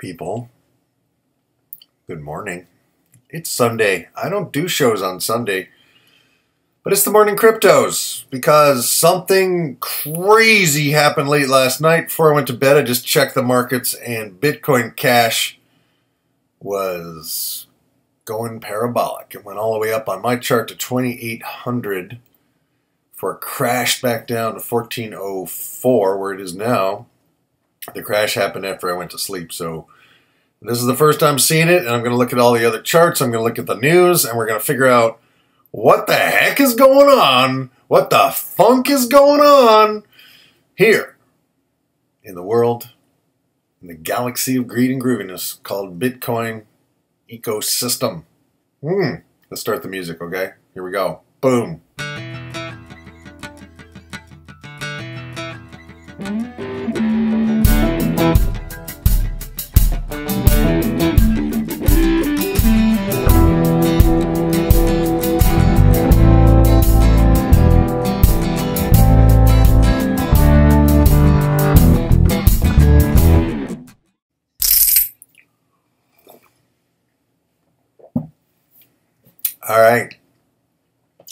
people. Good morning. It's Sunday. I don't do shows on Sunday, but it's the morning cryptos because something crazy happened late last night. Before I went to bed, I just checked the markets and Bitcoin Cash was going parabolic. It went all the way up on my chart to 2,800 before it crashed back down to 1404 where it is now. The crash happened after I went to sleep, so this is the first time seeing it, and I'm going to look at all the other charts. I'm going to look at the news, and we're going to figure out what the heck is going on, what the funk is going on here in the world, in the galaxy of greed and grooviness called Bitcoin ecosystem. Let's start the music, okay? Here we go. Boom. All right,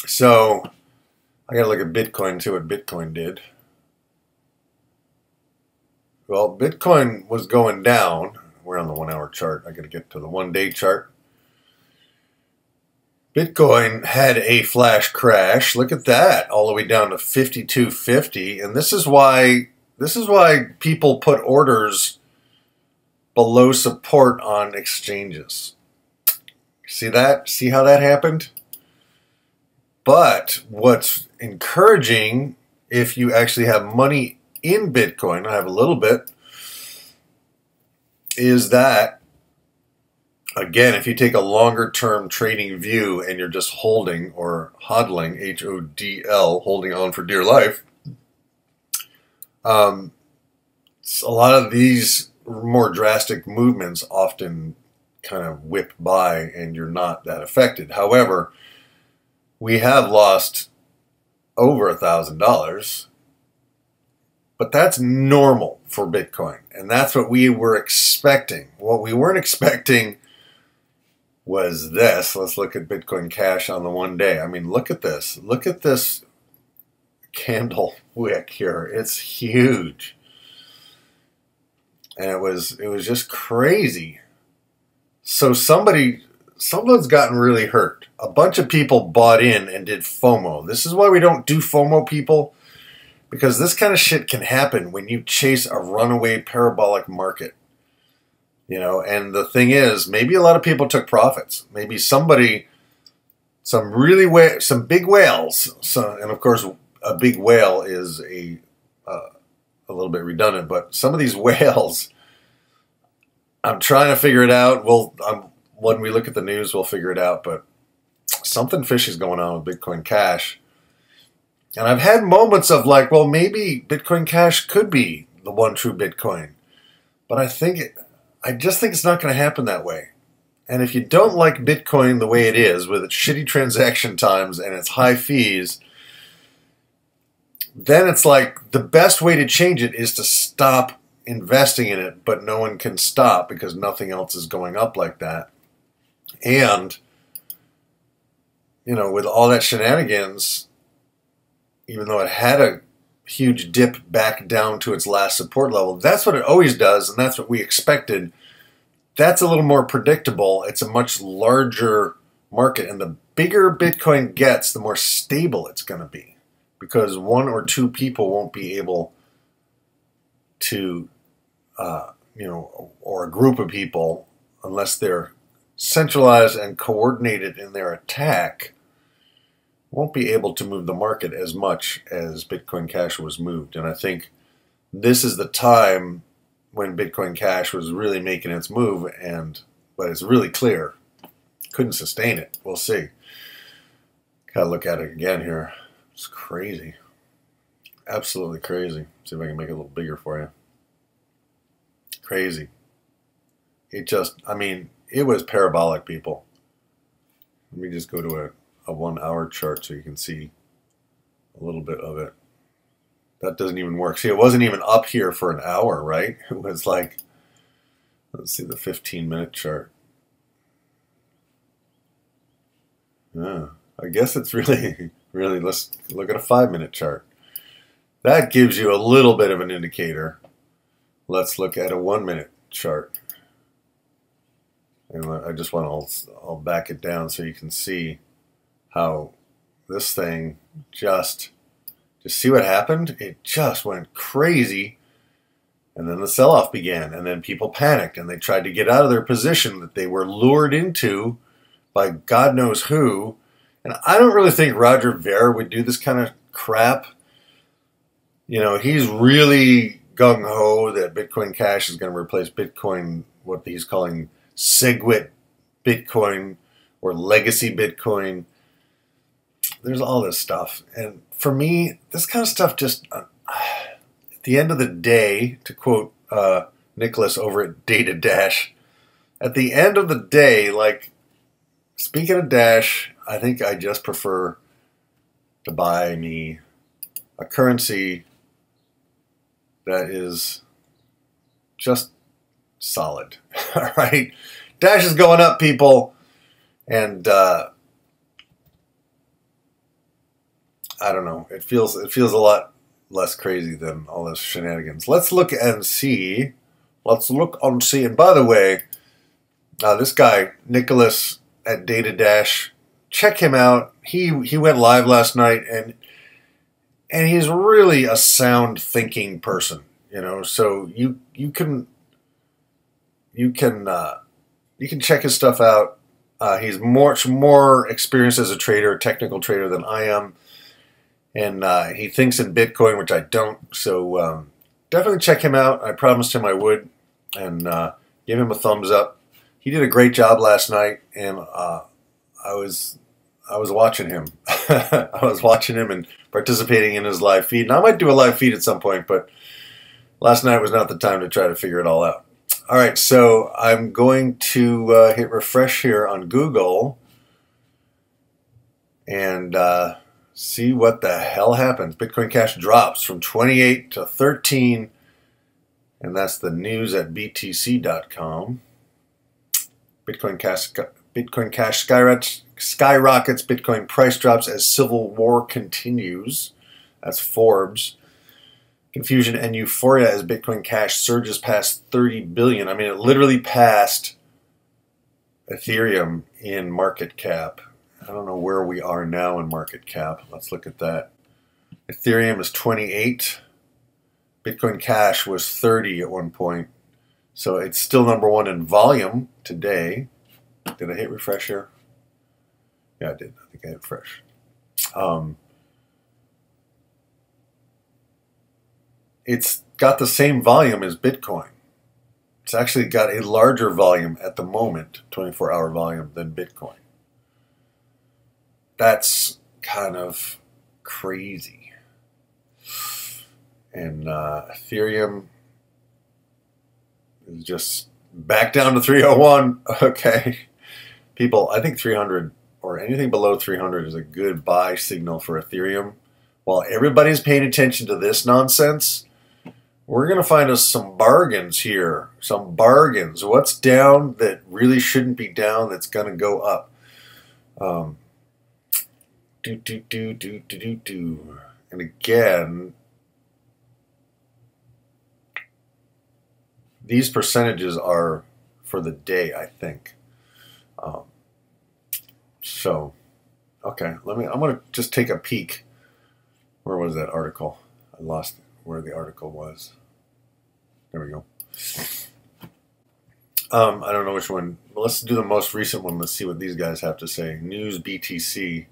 so I got to look at Bitcoin, see what Bitcoin did. Well, Bitcoin was going down. We're on the 1 hour chart. I got to get to the 1 day chart. Bitcoin had a flash crash. Look at that, all the way down to 5250, and this is why people put orders below support on exchanges. See that? See how that happened? But what's encouraging, if you actually have money in Bitcoin, I have a little bit, is that, again, if you take a longer term trading view and you're just holding or hodling, H-O-D-L, holding on for dear life, a lot of these more drastic movements often kind of whip by and you're not that affected. However, we have lost over $1,000, but that's normal for Bitcoin, and that's what we were expecting. What we weren't expecting was this. Let's look at Bitcoin Cash on the 1 day. I mean, look at this. Look at this candle wick here. It's huge, and it was just crazy. So someone's gotten really hurt. A bunch of people bought in and did FOMO. This is why we don't do FOMO, people, because this kind of shit can happen when you chase a runaway parabolic market. You know, and the thing is, maybe a lot of people took profits. Maybe some big whales. And of course, a big whale is a little bit redundant, but some of these whales, I'm trying to figure it out. When we look at the news, we'll figure it out. But something fishy is going on with Bitcoin Cash. And I've had moments of like, well, maybe Bitcoin Cash could be the one true Bitcoin. But I just think it's not going to happen that way. And if you don't like Bitcoin the way it is, with its shitty transaction times and its high fees, then it's like the best way to change it is to stop investing in it, but no one can stop because nothing else is going up like that. And, you know, with all that shenanigans, even though it had a huge dip back down to its last support level, that's what it always does, and that's what we expected. That's a little more predictable. It's a much larger market, and the bigger Bitcoin gets, the more stable it's going to be, because one or two people won't be able to, or a group of people, unless they're centralized and coordinated in their attack, won't be able to move the market as much as Bitcoin Cash was moved. And I think this is the time when Bitcoin Cash was really making its move, but it's really clear. Couldn't sustain it. We'll see. Gotta look at it again here. It's crazy. Absolutely crazy. See if I can make it a little bigger for you. Crazy. It was parabolic, people. Let me just go to a 1 hour chart so you can see a little bit of it. That doesn't even work. See, it wasn't even up here for an hour, right? It was like Let's see the 15-minute chart. Yeah, I guess it's really, let's look at a 5-minute chart. That gives you a little bit of an indicator. Let's look at a 1-minute chart. And I just want to, I'll back it down so you can see how this thing just see what happened? It just went crazy. And then the sell-off began, and then people panicked, and they tried to get out of their position that they were lured into by God knows who. And I don't really think Roger Ver would do this kind of crap. You know, he's really gung-ho that Bitcoin Cash is going to replace Bitcoin, what he's calling SegWit Bitcoin or legacy Bitcoin. There's all this stuff. And for me, this kind of stuff just... at the end of the day, to quote Nicholas over at DataDash, at the end of the day, like, speaking of Dash, I think I just prefer to buy me a currency that is just solid. All right? Dash is going up, people. And I don't know. It feels a lot less crazy than all those shenanigans. Let's look and see. And by the way, this guy, Nicholas at DataDash, check him out. He went live last night, and he's really a sound thinking person, you know. So you can check his stuff out. He's much more experienced as a trader, a technical trader than I am. And he thinks in Bitcoin, which I don't. So definitely check him out. I promised him I would, and give him a thumbs up. He did a great job last night, and I was watching him. I was watching him and participating in his live feed. And I might do a live feed at some point, but last night was not the time to try to figure it all out. All right, so I'm going to hit refresh here on Google and see what the hell happens. Bitcoin Cash drops from 28 to 13, and that's the news at btc.com. Bitcoin Cash skyrockets. Bitcoin price drops as civil war continues. That's Forbes. Confusion and euphoria as Bitcoin Cash surges past 30 billion. I mean, it literally passed Ethereum in market cap. I don't know where we are now in market cap. Let's look at that. Ethereum is 28. Bitcoin Cash was 30 at one point. So it's still number one in volume today. Did I hit refresh here? Yeah, I did. I think I hit refresh. It's got the same volume as Bitcoin. It's actually got a larger volume at the moment, 24-hour volume, than Bitcoin. That's kind of crazy. And Ethereum is just back down to 301. Okay. People, I think 300 or anything below 300 is a good buy signal for Ethereum. While everybody's paying attention to this nonsense, we're going to find us some bargains here. Some bargains. What's down that really shouldn't be down that's going to go up? And again, these percentages are for the day, I think. So, okay, I'm going to just take a peek. Where was that article? I lost where the article was. There we go. I don't know which one. Let's do the most recent one. Let's see what these guys have to say. News BTC,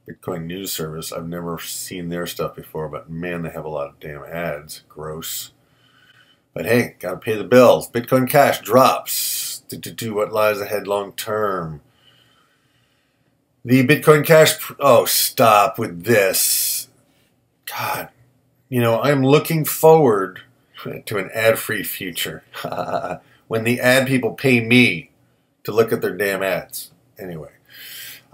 Bitcoin News Service. I've never seen their stuff before, but man, they have a lot of damn ads. Gross. But hey, gotta pay the bills. Bitcoin Cash drops. What lies ahead long term? The Bitcoin Cash... Oh, stop with this. God. You know, I'm looking forward to an ad-free future. When the ad people pay me to look at their damn ads. Anyway.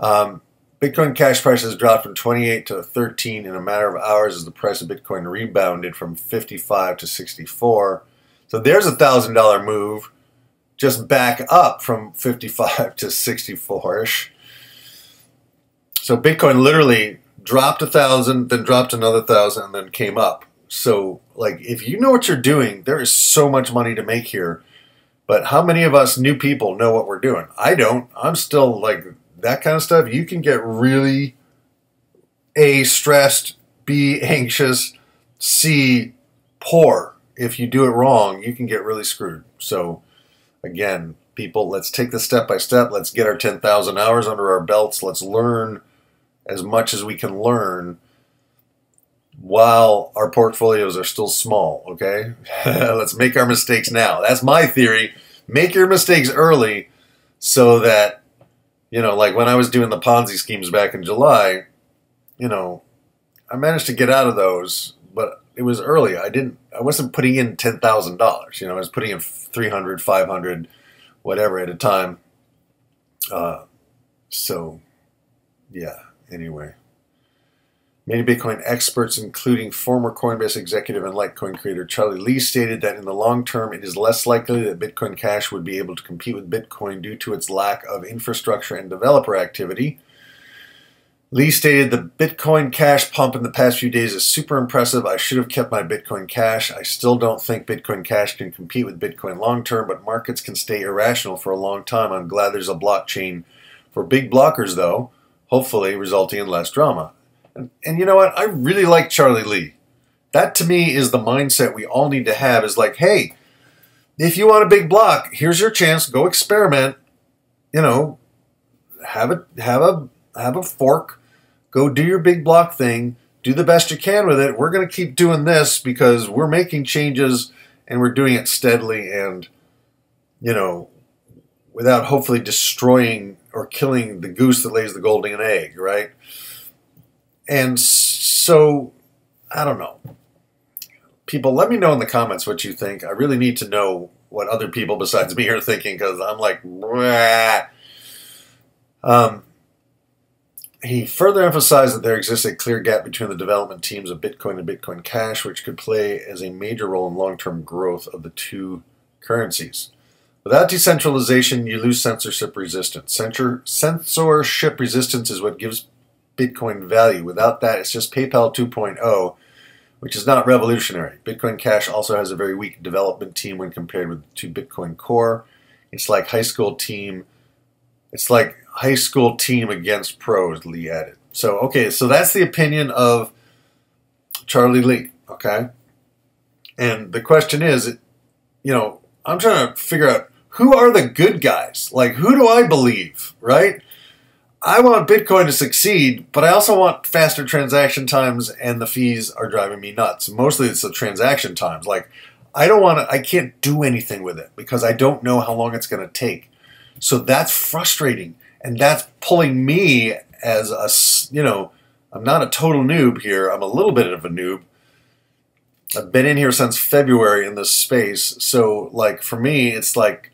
Bitcoin Cash prices dropped from 28 to 13 in a matter of hours as the price of Bitcoin rebounded from 55 to 64. So there's a $1,000 move just back up from 55 to 64-ish. So Bitcoin literally dropped 1,000, then dropped another 1,000, and then came up. So, like, if you know what you're doing, there is so much money to make here. But how many of us new people know what we're doing? I don't. I'm still, like, that kind of stuff. You can get really, A, stressed, B, anxious, C, poor. If you do it wrong, you can get really screwed. So, again, people, let's take this step by step. Let's get our 10,000 hours under our belts. Let's learn as much as we can learn while our portfolios are still small, okay? Let's make our mistakes now. That's my theory. Make your mistakes early so that, you know, like when I was doing the Ponzi schemes back in July, you know, I managed to get out of those, but it was early. I wasn't putting in $10,000. You know, I was putting in 300, 500, whatever at a time. So, yeah, anyway. Many Bitcoin experts, including former Coinbase executive and Litecoin creator Charlie Lee, stated that in the long term, it is less likely that Bitcoin Cash would be able to compete with Bitcoin due to its lack of infrastructure and developer activity. Lee stated, the Bitcoin Cash pump in the past few days is super impressive. I should have kept my Bitcoin Cash. I still don't think Bitcoin Cash can compete with Bitcoin long term, but markets can stay irrational for a long time. I'm glad there's a blockchain for big blockers, though, hopefully resulting in less drama. And you know what? I really like Charlie Lee. That to me is the mindset we all need to have, is like, hey, if you want a big block, here's your chance. Go experiment. You know, have a fork. Go do your big block thing. Do the best you can with it. We're going to keep doing this because we're making changes and we're doing it steadily and, you know, without hopefully destroying or killing the goose that lays the golden egg, right? And so, I don't know. People, let me know in the comments what you think. I really need to know what other people besides me are thinking, because I'm like, he further emphasized that there exists a clear gap between the development teams of Bitcoin and Bitcoin Cash, which could play as a major role in long-term growth of the two currencies. Without decentralization, you lose censorship resistance. Censorship resistance is what gives Bitcoin value. Without that, it's just PayPal 2.0, which is not revolutionary. Bitcoin Cash also has a very weak development team when compared to Bitcoin Core. It's like high school team. It's like high school team against pros, Lee added. So, okay, so that's the opinion of Charlie Lee, okay? And the question is, you know, I'm trying to figure out who are the good guys? Like, who do I believe, right? I want Bitcoin to succeed, but I also want faster transaction times, and the fees are driving me nuts. Mostly it's the transaction times. Like, I can't do anything with it because I don't know how long it's going to take. So that's frustrating, and that's pulling me as a, you know, I'm not a total noob here. I'm a little bit of a noob. I've been in here since February in this space. So, like, for me, it's like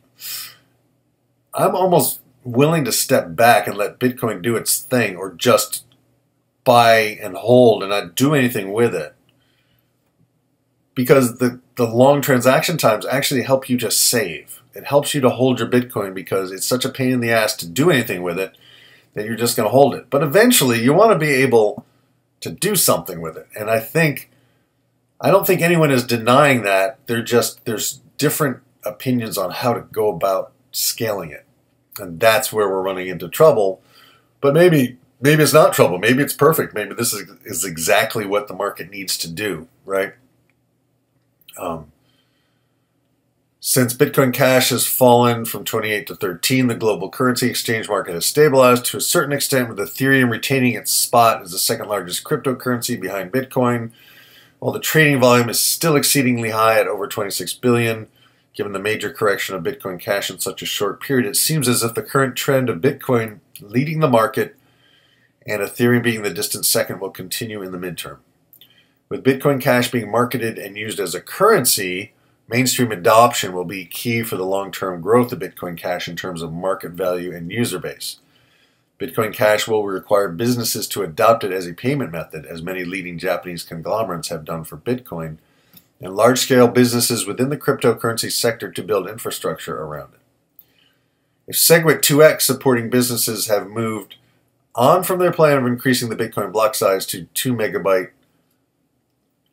I'm almost willing to step back and let Bitcoin do its thing, or just buy and hold and not do anything with it. Because the long transaction times actually help you to save. It helps you to hold your Bitcoin because it's such a pain in the ass to do anything with it that you're just going to hold it. But eventually you want to be able to do something with it. And I don't think anyone is denying that. There's different opinions on how to go about scaling it. And that's where we're running into trouble. But maybe it's not trouble. Maybe it's perfect. Maybe this is exactly what the market needs to do, right? Since Bitcoin Cash has fallen from 28 to 13, the global currency exchange market has stabilized to a certain extent, with Ethereum retaining its spot as the second largest cryptocurrency behind Bitcoin, while the trading volume is still exceedingly high at over 26 billion. Given the major correction of Bitcoin Cash in such a short period, it seems as if the current trend of Bitcoin leading the market and Ethereum being the distant second will continue in the midterm. With Bitcoin Cash being marketed and used as a currency, mainstream adoption will be key for the long-term growth of Bitcoin Cash in terms of market value and user base. Bitcoin Cash will require businesses to adopt it as a payment method, as many leading Japanese conglomerates have done for Bitcoin, and large-scale businesses within the cryptocurrency sector to build infrastructure around it. If SegWit 2x supporting businesses have moved on from their plan of increasing the Bitcoin block size to 2 megabyte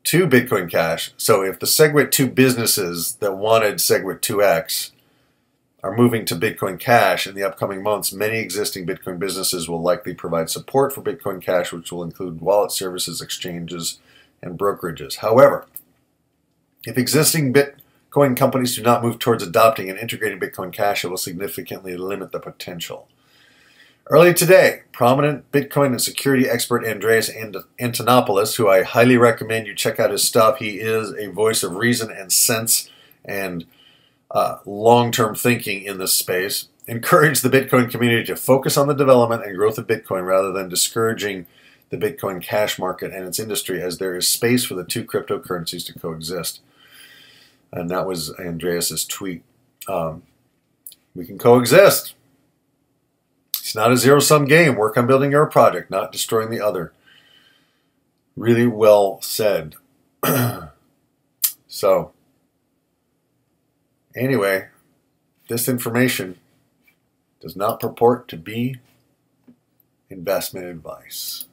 to Bitcoin Cash, so if the SegWit 2 businesses that wanted SegWit 2x are moving to Bitcoin Cash in the upcoming months, many existing Bitcoin businesses will likely provide support for Bitcoin Cash, which will include wallet services, exchanges, and brokerages. However, if existing Bitcoin companies do not move towards adopting and integrating Bitcoin Cash, it will significantly limit the potential. Early today, prominent Bitcoin and security expert Andreas Antonopoulos, who I highly recommend you check out his stuff. He is a voice of reason and sense and long-term thinking in this space, encouraged the Bitcoin community to focus on the development and growth of Bitcoin rather than discouraging the Bitcoin Cash market and its industry, as there is space for the two cryptocurrencies to coexist. And that was Andreas's tweet. We can coexist. It's not a zero-sum game. Work on building your project, not destroying the other. Really well said. So, anyway, this information does not purport to be investment advice.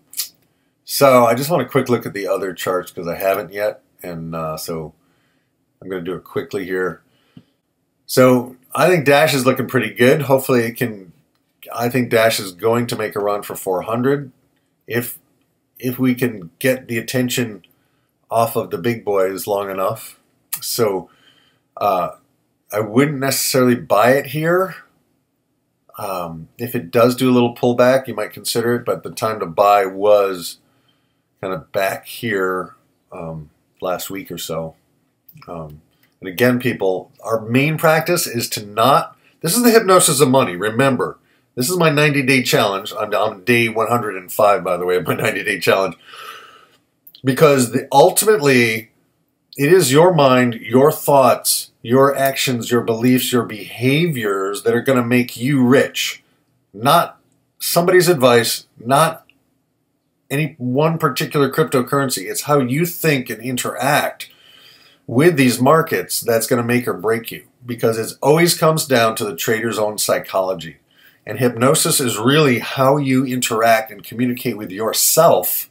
So, I just want a quick look at the other charts because I haven't yet. And so, I'm going to do it quickly here. So, I think Dash is looking pretty good. Hopefully, it can... I think Dash is going to make a run for 400 if we can get the attention off of the big boys long enough. So I wouldn't necessarily buy it here. If it does do a little pullback, you might consider it, but the time to buy was kind of back here last week or so. And again, people, our main practice is to not... This is the hypnosis of money, remember. This is my 90-day challenge. I'm day 105, by the way, of my 90-day challenge. Because ultimately, it is your mind, your thoughts, your actions, your beliefs, your behaviors that are going to make you rich. Not somebody's advice, not any one particular cryptocurrency. It's how you think and interact with these markets that's going to make or break you. Because it always comes down to the trader's own psychology. And hypnosis is really how you interact and communicate with yourself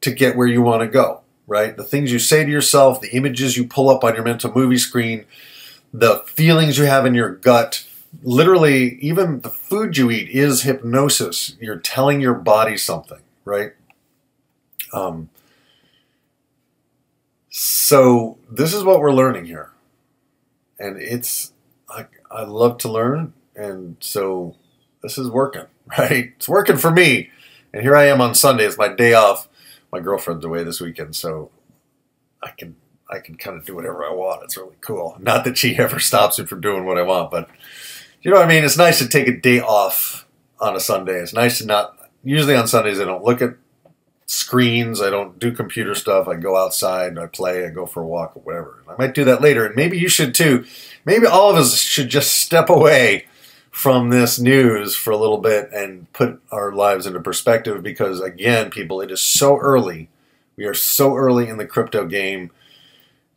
to get where you want to go, right? The things you say to yourself, the images you pull up on your mental movie screen, the feelings you have in your gut, literally even the food you eat is hypnosis. You're telling your body something, right? So this is what we're learning here. And it's, I love to learn. And so this is working, right? It's working for me. And here I am on Sunday. It's my day off. My girlfriend's away this weekend, so I can kind of do whatever I want. It's really cool. Not that she ever stops me from doing what I want, but you know what I mean? It's nice to take a day off on a Sunday. It's nice to not... Usually on Sundays I don't look at screens. I don't do computer stuff. I go outside. I play. I go for a walk or whatever. I might do that later, and maybe you should too. Maybe all of us should just step away from this news for a little bit and put our lives into perspective because, again, people, it is so early. We are so early in the crypto game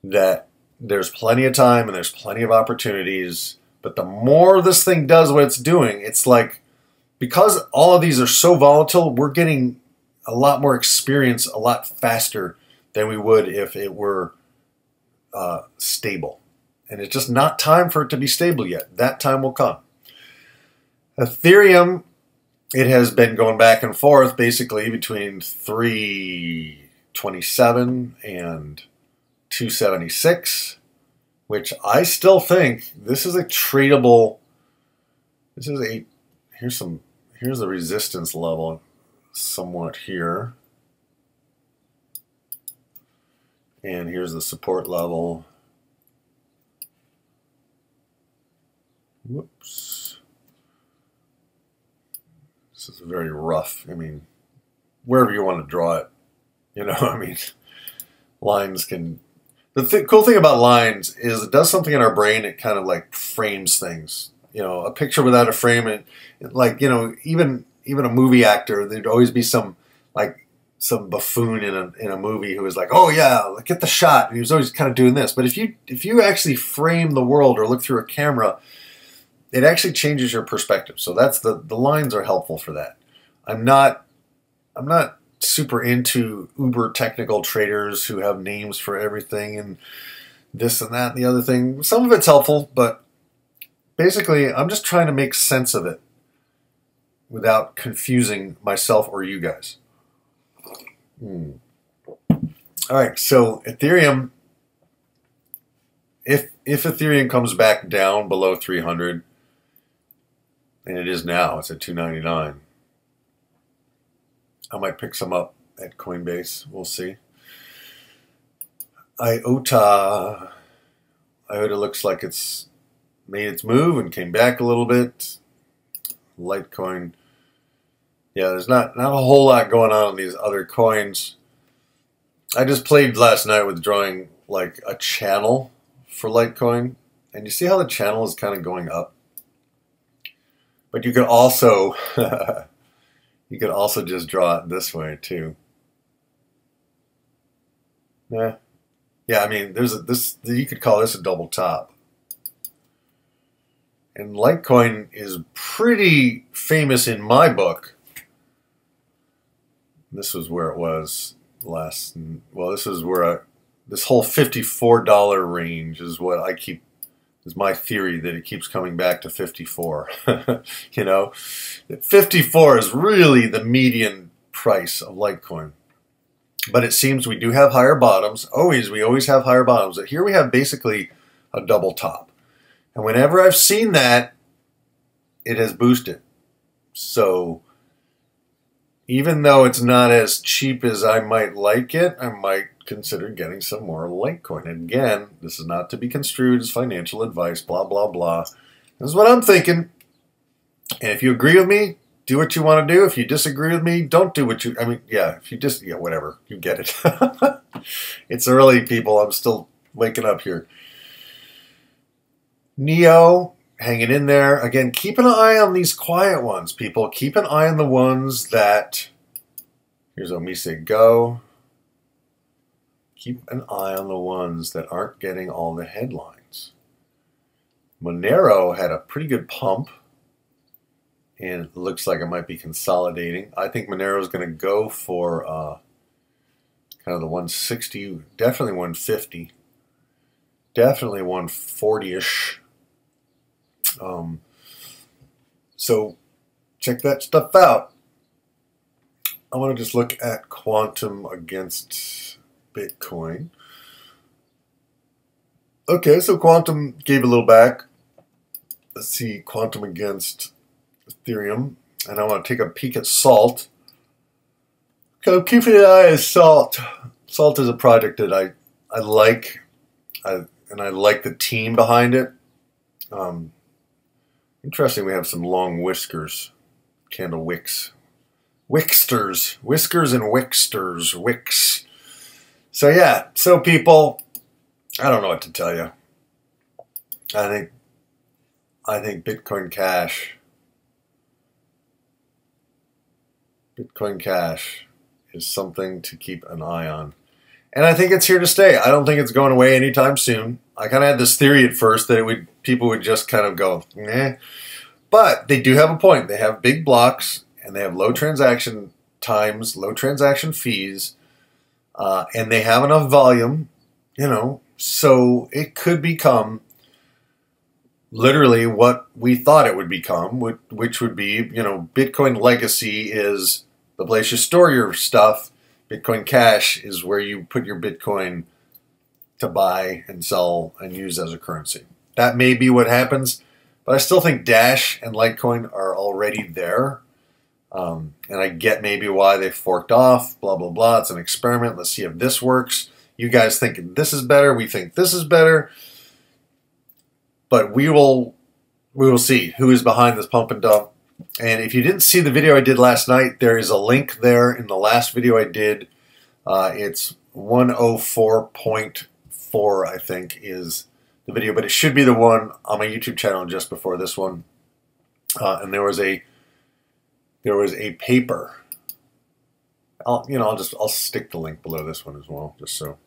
that there's plenty of time and there's plenty of opportunities. But the more this thing does what it's doing, it's like, because all of these are so volatile, we're getting a lot more experience a lot faster than we would if it were stable. And it's just not time for it to be stable yet. That time will come. Ethereum, it has been going back and forth basically between 327 and 276, which I still think this is a tradable. This is a here's the resistance level somewhat here. And here's the support level. Whoops. This is very rough. I mean, wherever you want to draw it, you know, I mean, lines can... The cool thing about lines is it does something in our brain. It kind of like frames things. You know, a picture without a frame, it like, you know, even a movie actor, there'd always be some buffoon in a movie who was like, oh yeah, get the shot. And he was always kind of doing this. But if you actually frame the world or look through a camera, it actually changes your perspective. So that's the lines are helpful for that. I'm not super into uber technical traders who have names for everything and this and that and the other thing. Some of it's helpful, but basically I'm just trying to make sense of it without confusing myself or you guys. All right, so Ethereum, if Ethereum comes back down below 300, and it is now, it's at 299, I might pick some up at Coinbase. We'll see. IOTA looks like it's made its move and came back a little bit. Litecoin, yeah, there's not a whole lot going on these other coins. I just played last night with drawing like a channel for Litecoin, and you see how the channel is kind of going up. But you could also just draw it this way too. Yeah, I mean, you could call this a double top. And Litecoin is pretty famous in my book. This was where it was last. Well, this is where this whole $54 range is what I keep. Is my theory that it keeps coming back to 54. You know, 54 is really the median price of Litecoin. But it seems we do have higher bottoms. We always have higher bottoms. But here we have basically a double top. And whenever I've seen that, it has boosted. So even though it's not as cheap as I might like it, I might consider getting some more Litecoin. And again, this is not to be construed as financial advice, blah, blah, blah. This is what I'm thinking. And if you agree with me, do what you want to do. If you disagree with me, don't do what you, I mean, yeah, if you just, yeah, whatever. You get it. It's early, people. I'm still waking up here. Neo, hanging in there. Again, keep an eye on these quiet ones, people. Keep an eye on the ones that, here's Omise Go. Keep an eye on the ones that aren't getting all the headlines. Monero had a pretty good pump, and it looks like it might be consolidating. I think Monero is going to go for kind of the 160, definitely 150, definitely 140-ish. So check that stuff out. I want to just look at Quantum against Bitcoin. Okay, so Quantum gave a little back. Let's see, Quantum against Ethereum. And I want to take a peek at Salt. Okay, I'm keeping an eye on Salt. Salt is a project that I like. And I like the team behind it. Interesting, we have some long whiskers. Candle wicks. Wicksters. Whiskers and wicksters. Wicks. So yeah, so people, I don't know what to tell you. I think Bitcoin Cash is something to keep an eye on. And I think it's here to stay. I don't think it's going away anytime soon. I kind of had this theory at first that people would just kind of go, eh. But they do have a point. They have big blocks, and they have low transaction times, low transaction fees, and they have enough volume, you know, so it could become literally what we thought it would become, which would be, you know, Bitcoin Legacy is the place you store your stuff. Bitcoin Cash is where you put your Bitcoin to buy and sell and use as a currency. That may be what happens, but I still think Dash and Litecoin are already there. And I get maybe why they forked off, blah, blah, blah. It's an experiment. Let's see if this works. You guys think this is better. We think this is better. But we will see who is behind this pump and dump. And if you didn't see the video I did last night, there is a link there in the last video I did. It's 104.4, I think, is the video. But it should be the one on my YouTube channel just before this one. And there was a paper. I'll stick the link below this one as well, just so.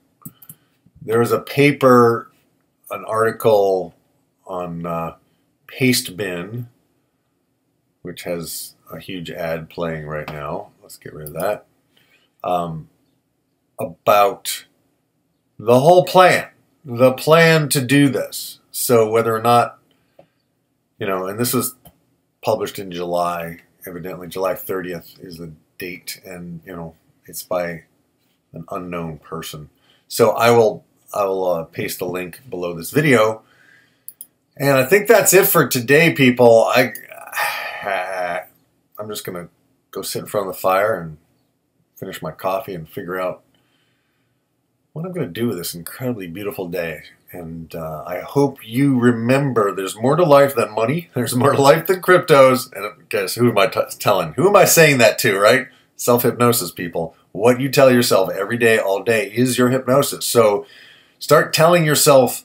There was a paper, an article on PasteBin, which has a huge ad playing right now. Let's get rid of that. About the whole plan, the plan to do this. So whether or not, you know, and this was published in July, evidently July 30th is the date, and, you know, it's by an unknown person. So I will paste the link below this video. And I think that's it for today, people. I'm just going to go sit in front of the fire and finish my coffee and figure out what I'm going to do with this incredibly beautiful day. And I hope you remember there's more to life than money. There's more to life than cryptos. And guess who am I telling? Who am I saying that to, right? Self-hypnosis, people. What you tell yourself every day, all day is your hypnosis. So start telling yourself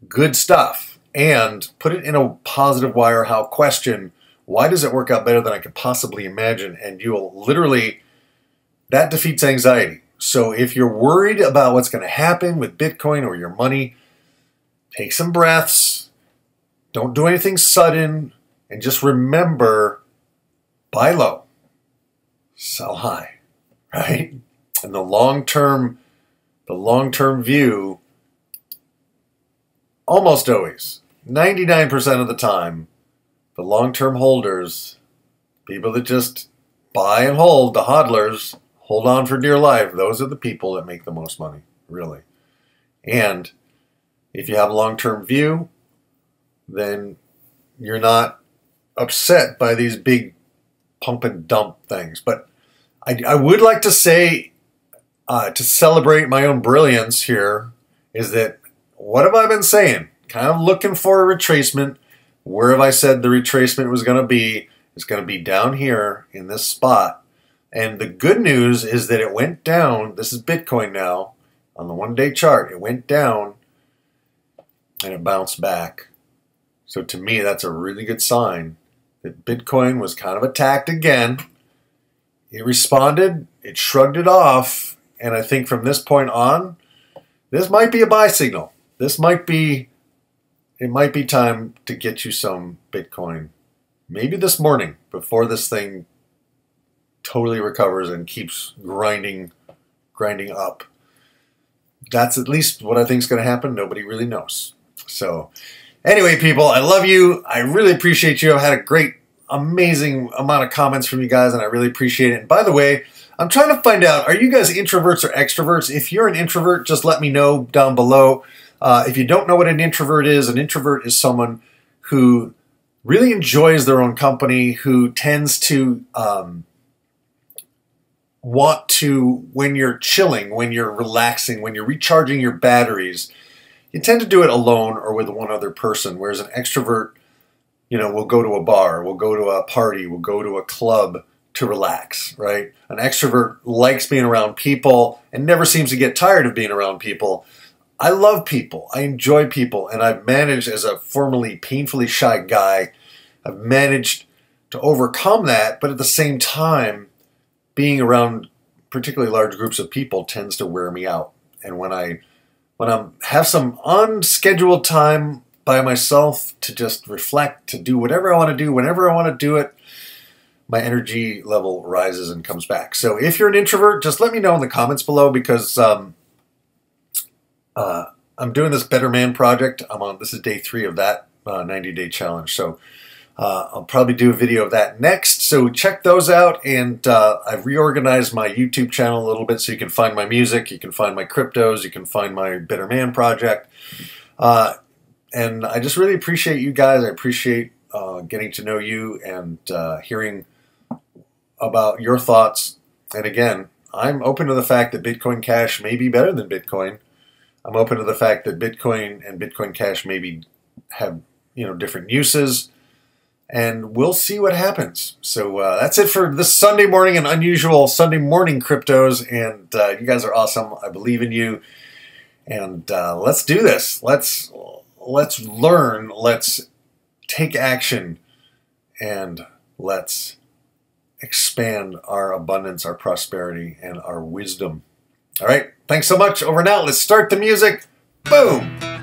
good stuff and put it in a positive why or how question. Why does it work out better than I could possibly imagine? And you will literally, that defeats anxiety. So if you're worried about what's going to happen with Bitcoin or your money, take some breaths. Don't do anything sudden. And just remember, buy low, sell high, right? And the long-term view, almost always, 99% of the time, the long-term holders, people that just buy and hold, the hodlers, hold on for dear life, those are the people that make the most money, really. And if you have a long-term view, then you're not upset by these big pump and dump things. But I would like to say, to celebrate my own brilliance here, is that what have I been saying? Kind of looking for a retracement. Where have I said the retracement was going to be? It's going to be down here in this spot. And the good news is that it went down. This is Bitcoin now on the one-day chart. It went down and it bounced back. So to me, that's a really good sign that Bitcoin was kind of attacked again. It responded. It shrugged it off. And I think from this point on, this might be a buy signal. It might be time to get you some Bitcoin. Maybe this morning before this thing totally recovers and keeps grinding up. That's at least what I think is going to happen. Nobody really knows. So anyway, people, I love you. I really appreciate you. I've had a great, amazing amount of comments from you guys, and I really appreciate it. And by the way, I'm trying to find out, are you guys introverts or extroverts? If you're an introvert, just let me know down below. If you don't know what an introvert is someone who really enjoys their own company, who tends to want to, when you're chilling, when you're relaxing, when you're recharging your batteries, you tend to do it alone or with one other person, whereas an extrovert, you know, will go to a bar, will go to a party, will go to a club to relax, right? An extrovert likes being around people and never seems to get tired of being around people. I love people. I enjoy people. And I've managed, as a formerly painfully shy guy, I've managed to overcome that. But at the same time, being around particularly large groups of people tends to wear me out. And when I have some unscheduled time by myself to just reflect, to do whatever I want to do, whenever I want to do it, my energy level rises and comes back. So if you're an introvert, just let me know in the comments below, because I'm doing this Better Man project. This is day 3 of that 90-day challenge. So I'll probably do a video of that next. So check those out. And I've reorganized my YouTube channel a little bit so you can find my music, you can find my cryptos, you can find my Better Man project. And I just really appreciate you guys. I appreciate getting to know you and hearing about your thoughts. And again, I'm open to the fact that Bitcoin Cash may be better than Bitcoin. I'm open to the fact that Bitcoin and Bitcoin Cash maybe have, you know, different uses, and we'll see what happens. So that's it for this Sunday morning, an unusual Sunday morning cryptos, and you guys are awesome. I believe in you, and let's do this. Let's learn. Let's take action, and let's expand our abundance, our prosperity, and our wisdom. All right. Thanks so much. Over and out. Let's start the music. Boom.